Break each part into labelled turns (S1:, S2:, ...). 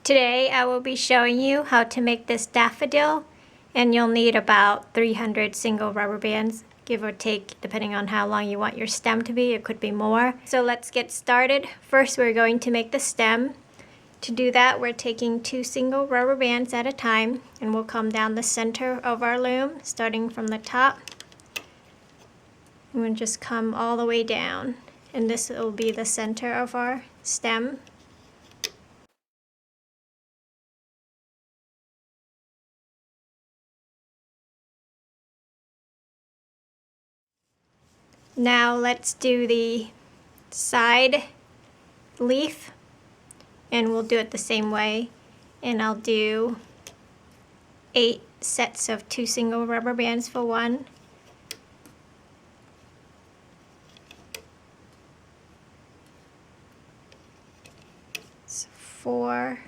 S1: Today I will be showing you how to make this daffodil, and you'll need about 300 single rubber bands, give or take, depending on how long you want your stem to be. It could be more. So let's get started. First we're going to make the stem. To do that, we're taking 2 single rubber bands at a time, and we'll come down the center of our loom, starting from the top. And we'll just come all the way down, and this will be the center of our stem. Now let's do the side leaf, and we'll do it the same way, and I'll do 8 sets of 2 single rubber bands for one. So 4,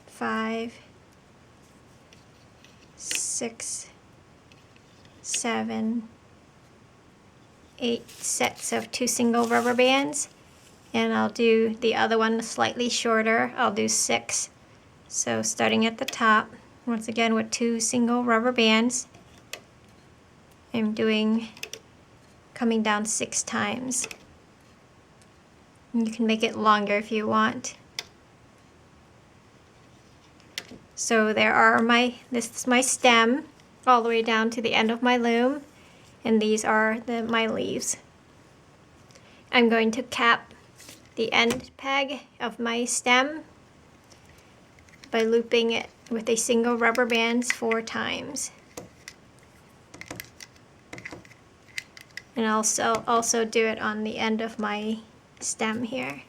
S1: 5, 6, 7, 8 sets of 2 single rubber bands, and I'll do the other one slightly shorter. I'll do 6. So starting at the top, once again with 2 single rubber bands, I'm coming down 6 times. You can make it longer if you want. So this is my stem all the way down to the end of my loom, and these are my leaves. I'm going to cap the end peg of my stem by looping it with a single rubber band 4 times. And also do it on the end of my stem here.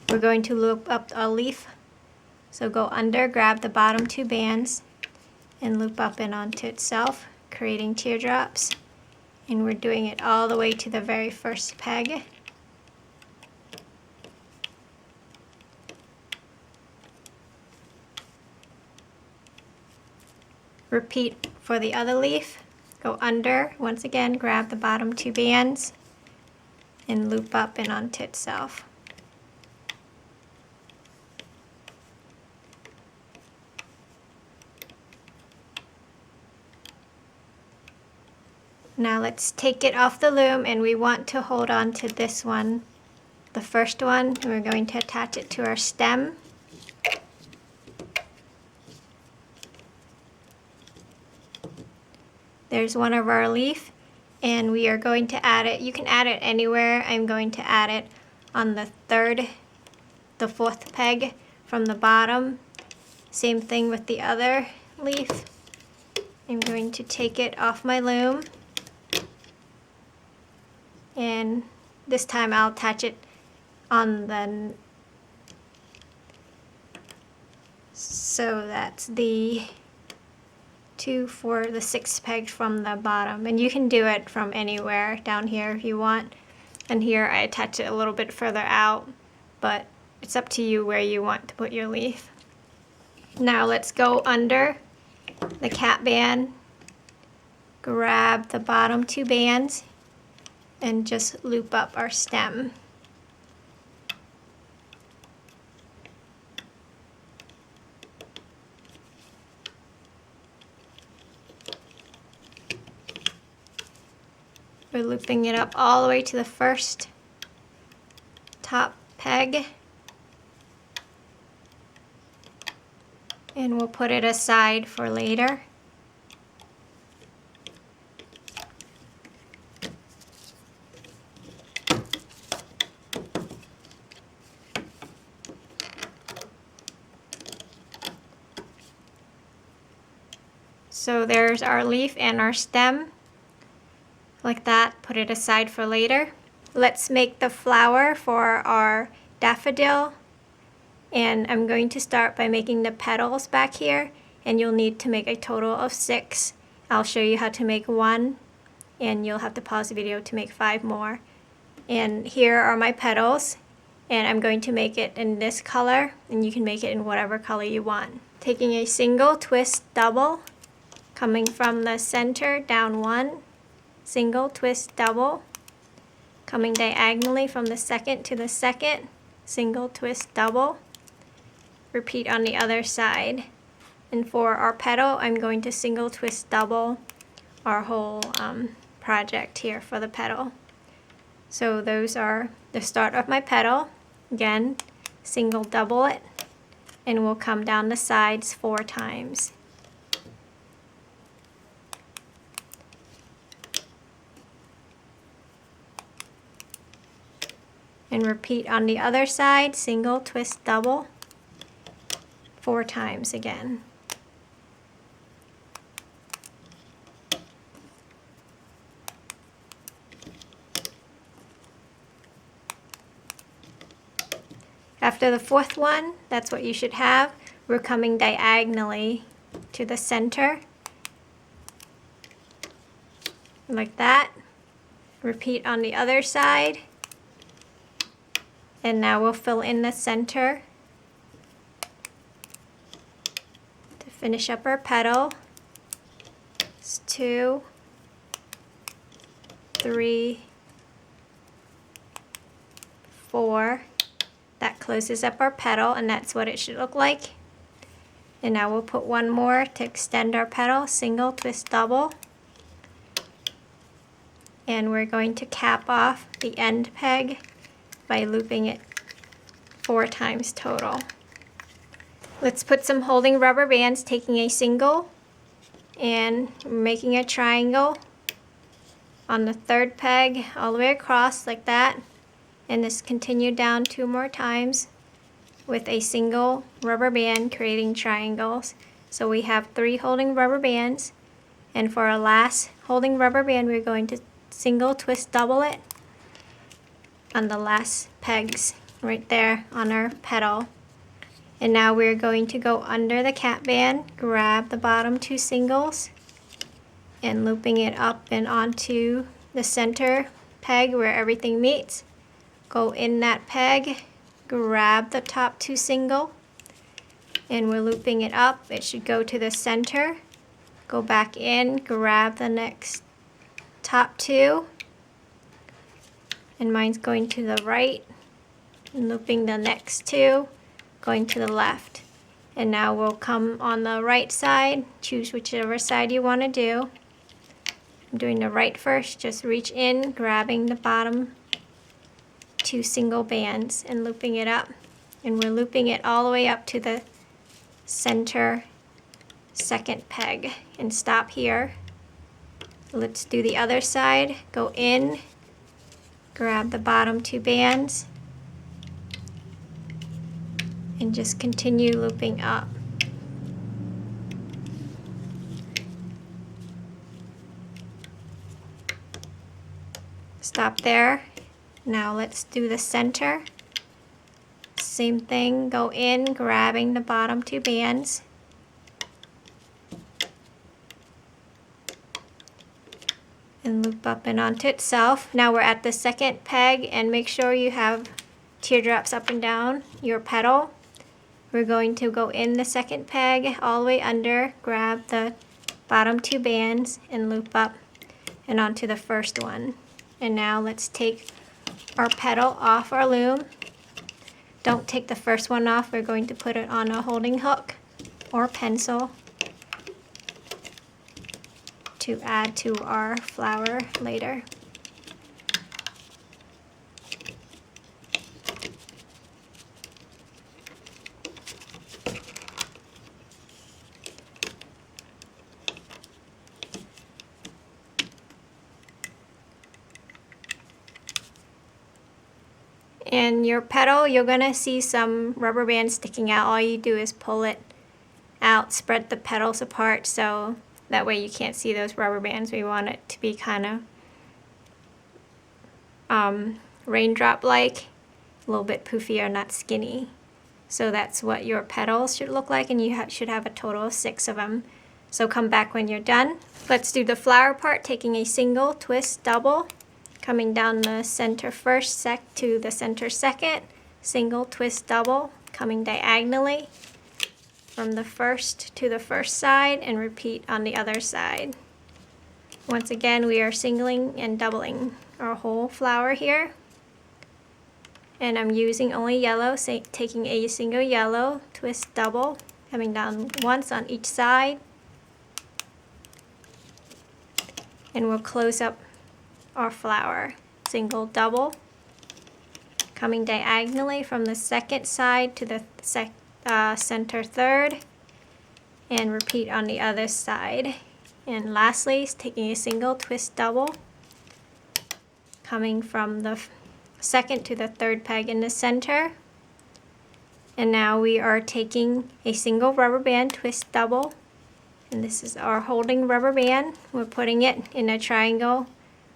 S1: We're going to loop up a leaf. So go under, grab the bottom 2 bands, and loop up and onto itself, creating teardrops. And we're doing it all the way to the very first peg. Repeat for the other leaf. Go under, once again, grab the bottom 2 bands, and loop up and onto itself. Now let's take it off the loom, and we want to hold on to this one, the first one. We're going to attach it to our stem. There's one of our leaf, and we are going to add it. You can add it anywhere. I'm going to add it on the 4th peg from the bottom. Same thing with the other leaf. I'm going to take it off my loom, and this time I'll attach it on the, so that's the 2, 4, the 6th peg from the bottom, and you can do it from anywhere down here if you want. And here I attach it a little bit further out, but it's up to you where you want to put your leaf. Now let's go under the cap band, grab the bottom 2 bands, and just loop up our stem. We're looping it up all the way to the first top peg, and we'll put it aside for later. So there's our leaf and our stem. Like that, put it aside for later. Let's make the flower for our daffodil. And I'm going to start by making the petals back here, and you'll need to make a total of 6. I'll show you how to make 1, and you'll have to pause the video to make 5 more. And here are my petals, and I'm going to make it in this color, and you can make it in whatever color you want. Taking a single twist double, coming from the center down 1, single twist double, coming diagonally from the second to the second, single twist double. Repeat on the other side. And for our petal, I'm going to single twist double our whole project here for the petal. So those are the start of my petal. Again, single double it, and we'll come down the sides 4 times. And repeat on the other side, single twist double 4 times again. After the 4th one, that's what you should have. We're coming diagonally to the center, like that. Repeat on the other side. And now we'll fill in the center to finish up our petal. It's 2, 3, 4. That closes up our petal, and that's what it should look like. And now we'll put one more to extend our petal, single twist double. And we're going to cap off the end peg by looping it 4 times total. Let's put some holding rubber bands, taking a single and making a triangle on the 3rd peg all the way across like that. And just continue down 2 more times with a single rubber band, creating triangles. So we have 3 holding rubber bands, and for our last holding rubber band, we're going to single twist double it on the last pegs right there on our petal. And now we're going to go under the cap band, grab the bottom 2 singles, and looping it up and onto the center peg where everything meets. Go in that peg, grab the top 2 single, and we're looping it up. It should go to the center. Go back in, grab the next top 2, and mine's going to the right, and looping the next 2, going to the left. And now we'll come on the right side, choose whichever side you want to do. I'm doing the right first, just reach in, grabbing the bottom 2 single bands and looping it up, and we're looping it all the way up to the center 2nd peg and stop here. Let's do the other side. Go in, grab the bottom 2 bands, and just continue looping up. Stop there. Now let's do the center. Same thing, go in, grabbing the bottom 2 bands. And loop up and onto itself. Now we're at the 2nd peg, and make sure you have teardrops up and down your petal. We're going to go in the 2nd peg, all the way under, grab the bottom 2 bands, and loop up and onto the first one. And now let's take our petal off our loom. Don't take the first one off. We're going to put it on a holding hook or pencil to add to our flower later. And your petal, you're gonna see some rubber bands sticking out. All you do is pull it out, spread the petals apart, so that way you can't see those rubber bands. We want it to be kind of raindrop-like, a little bit poofier, not skinny. So that's what your petals should look like, and you should have a total of 6 of them. So come back when you're done. Let's do the flower part, taking a single twist double, coming down the center first to the center 2nd, single twist double, coming diagonally from the first to the first side, and repeat on the other side. Once again, we are singling and doubling our whole flower here. And I'm using only yellow, so taking a single yellow, twist double, coming down once on each side. And we'll close up our flower. Single double, coming diagonally from the second side to the center third, and repeat on the other side. And lastly, taking a single twist double, coming from the second to the third peg in the center. And now we are taking a single rubber band twist double, and this is our holding rubber band. We're putting it in a triangle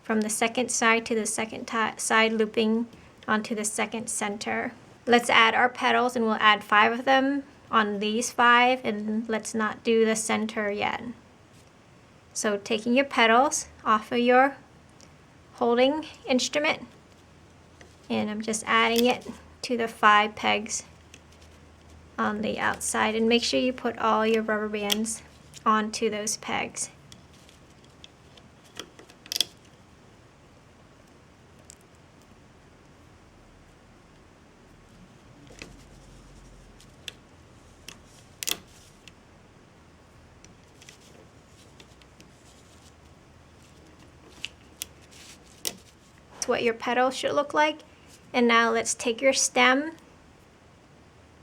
S1: from the second side to the second side, looping onto the second center. Let's add our petals, and we'll add 5 of them on these 5, and let's not do the center yet. So taking your petals off of your holding instrument, and I'm just adding it to the 5 pegs on the outside, and make sure you put all your rubber bands onto those pegs. That's what your petals should look like. And now let's take your stem,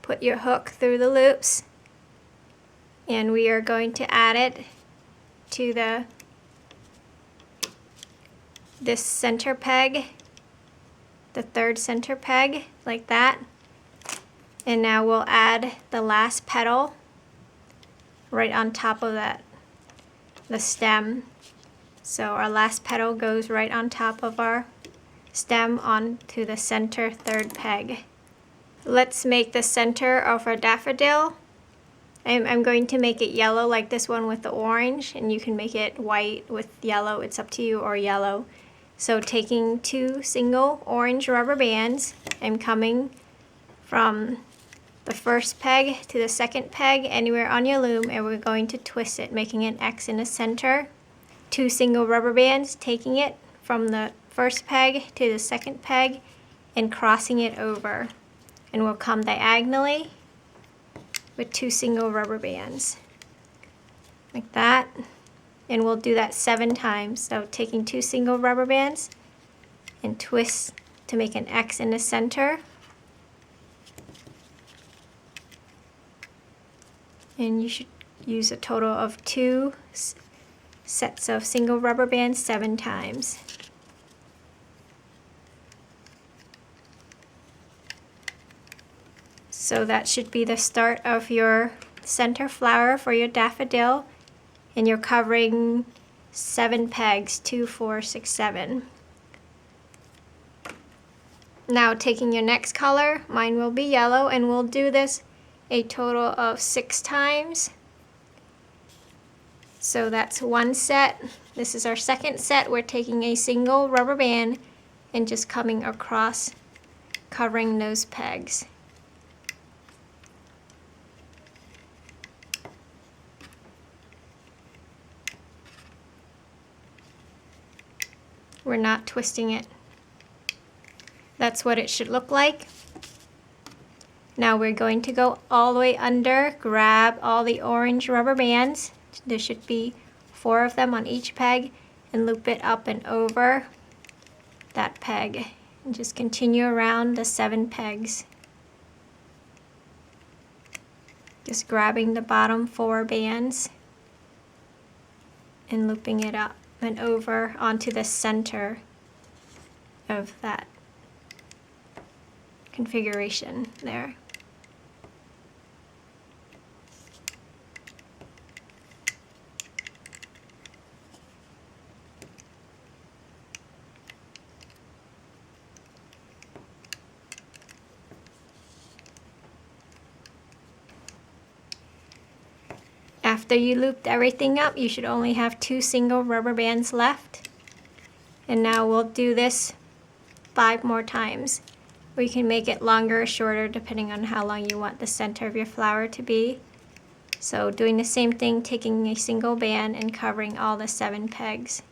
S1: put your hook through the loops, and we are going to add it to this center peg, the third center peg, like that. And now we'll add the last petal right on top of the stem. So our last petal goes right on top of our stem onto the center third peg. Let's make the center of our daffodil. I'm going to make it yellow like this one with the orange, and you can make it white with yellow, it's up to you, or yellow. So taking 2 single orange rubber bands, I'm coming from the first peg to the second peg anywhere on your loom, and we're going to twist it, making an X in the center. 2 single rubber bands, taking it from the first peg to the second peg and crossing it over. And we'll come diagonally with 2 single rubber bands, like that. And we'll do that 7 times. So taking 2 single rubber bands and twist to make an X in the center. And you should use a total of 2 sets of single rubber bands 7 times. So that should be the start of your center flower for your daffodil, and you're covering 7 pegs, 2, 4, 6, 7. Now taking your next color, mine will be yellow, and we'll do this a total of 6 times. So that's 1 set. This is our second set. We're taking a single rubber band and just coming across, covering those pegs. We're not twisting it. That's what it should look like. Now we're going to go all the way under, grab all the orange rubber bands. There should be 4 of them on each peg, and loop it up and over that peg. And just continue around the 7 pegs. Just grabbing the bottom 4 bands and looping it up and over onto the center of that configuration there. After you looped everything up, you should only have 2 single rubber bands left. And now we'll do this 5 more times. We can make it longer or shorter depending on how long you want the center of your flower to be. So doing the same thing, taking a single band and covering all the 7 pegs.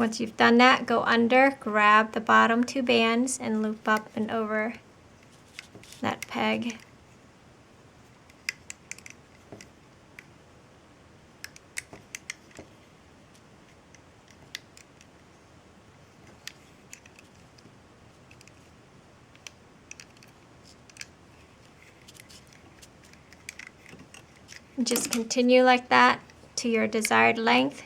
S1: Once you've done that, go under, grab the bottom 2 bands and loop up and over that peg. And just continue like that to your desired length.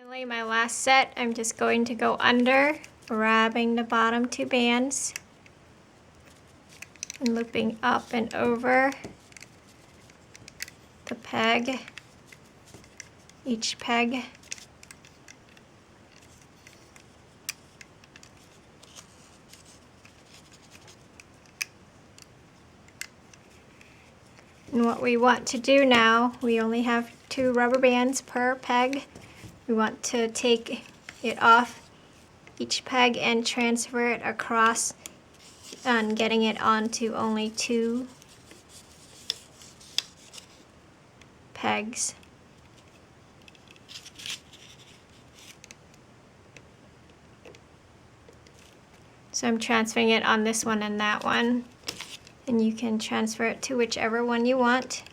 S1: Finally, my last set, I'm just going to go under, grabbing the bottom 2 bands and looping up and over the peg, each peg. And what we want to do now, we only have 2 rubber bands per peg. We want to take it off each peg and transfer it across and getting it onto only 2 pegs. So I'm transferring it on this one and that one, and you can transfer it to whichever one you want.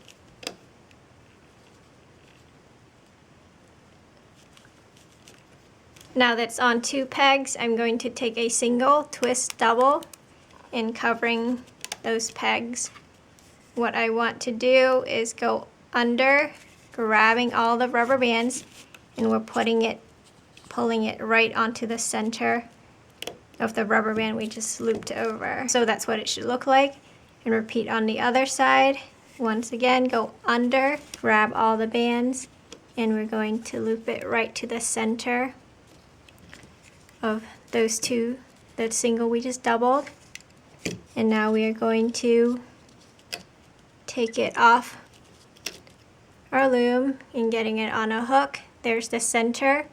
S1: Now that's on 2 pegs, I'm going to take a single twist double and covering those pegs. What I want to do is go under, grabbing all the rubber bands, and we're pulling it right onto the center of the rubber band we just looped over. So that's what it should look like. And repeat on the other side. Once again, go under, grab all the bands, and we're going to loop it right to the center of those 2, that single we just doubled. And now we are going to take it off our loom and getting it on a hook. There's the center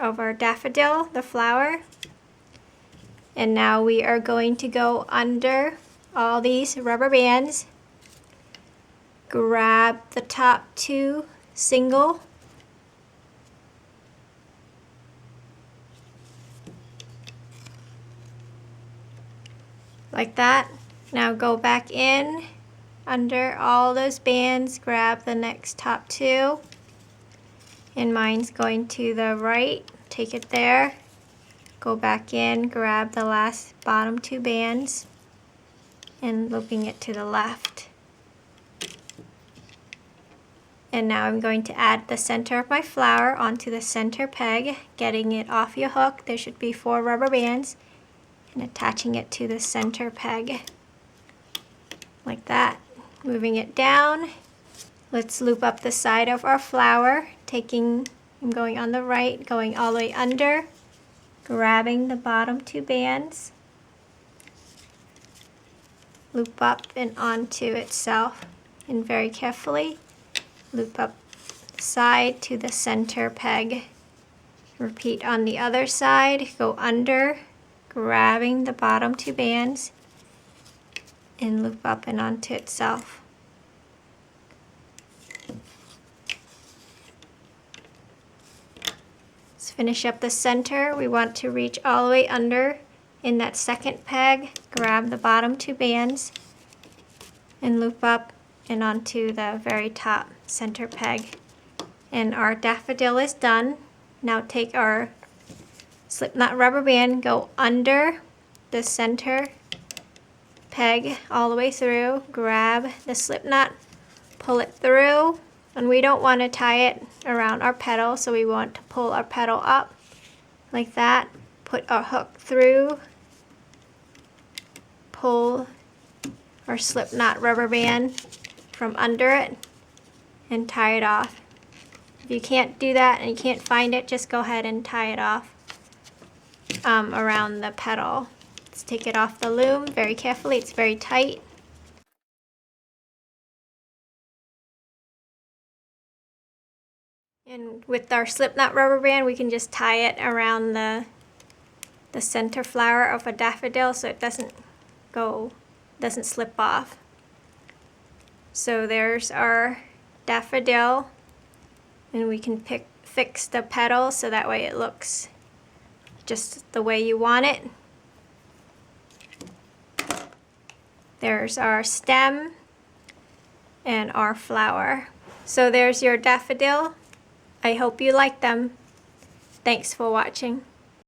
S1: of our daffodil, the flower. And now we are going to go under all these rubber bands, grab the top 2 single, like that. Now go back in under all those bands, grab the next top 2, and mine's going to the right, take it there, go back in, grab the last bottom 2 bands, and looping it to the left. And now I'm going to add the center of my flower onto the center peg, getting it off your hook. There should be 4 rubber bands, and attaching it to the center peg, like that. Moving it down, let's loop up the side of our flower, I'm going on the right, going all the way under, grabbing the bottom 2 bands, loop up and onto itself, and very carefully loop up the side to the center peg. Repeat on the other side, go under, grabbing the bottom 2 bands, and loop up and onto itself. Let's finish up the center. We want to reach all the way under in that second peg, grab the bottom 2 bands, and loop up and onto the very top center peg. And our daffodil is done. Now take our slipknot rubber band, go under the center peg all the way through, grab the slipknot, pull it through, and we don't want to tie it around our petal, so we want to pull our petal up like that, put our hook through, pull our slipknot rubber band from under it, and tie it off. If you can't do that and you can't find it, just go ahead and tie it off around the petal. Let's take it off the loom very carefully. It's very tight. And with our slipknot rubber band, we can just tie it around the center flower of a daffodil so it doesn't slip off. So there's our daffodil, and we can fix the petal so that way it looks just the way you want it. There's our stem and our flower. So there's your daffodil. I hope you like them. Thanks for watching.